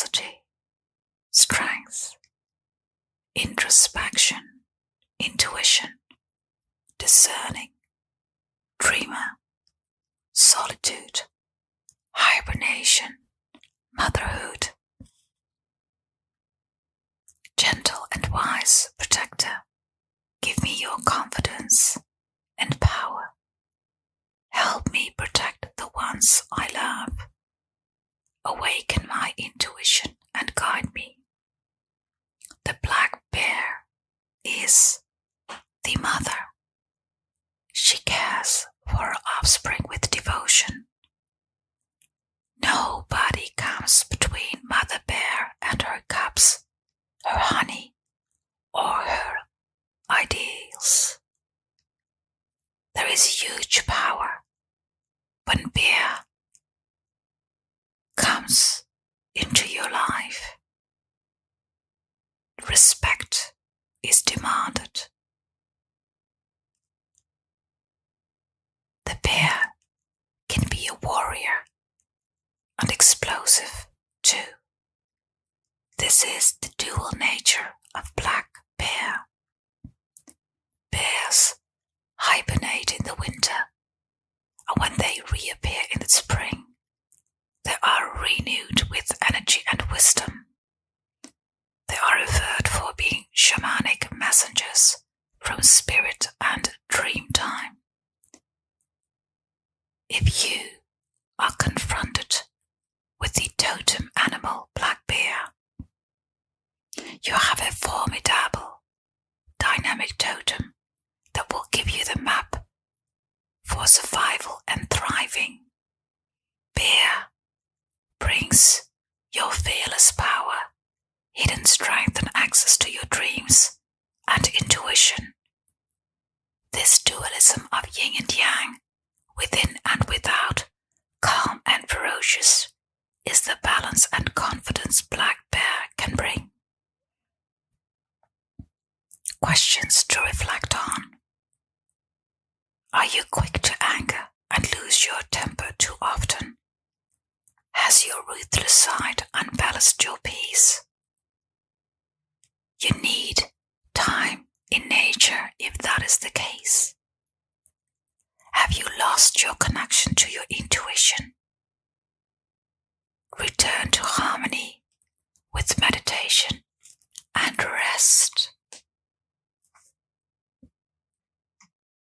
curiosity, strength, introspection, intuition, discerning, dreamer, solitude, hibernation, motherhood. Gentle and wise protector, give me your confidence and power. Help me protect the ones I love. Awaken my intuition and guide me. The black bear is the mother. She cares for her offspring with devotion. Nobody comes between Mother Bear and her cubs, her honey, or her ideals. There is huge power when bear comes into your life. Respect is demanded. The bear can be a warrior and explosive too. This is the dual nature of black bear. Bears hibernate in the winter, and when they reappear in the spring, they are renewed with energy and wisdom. They are revered for being shamanic messengers from spirit and dream time. If you are confronted with the totem animal black bear, you have a formidable, dynamic totem that will give you the map for survival and thriving. Bear brings your fearless power, hidden strength and access to your dreams and intuition. This dualism of yin and yang, within and without, calm and ferocious, is the balance and confidence black bear can bring. Questions to reflect on. Are you quick to anger and lose your temper too often? Has your ruthless side unbalanced your peace? You need time in nature if that is the case. Have you lost your connection to your intuition? Return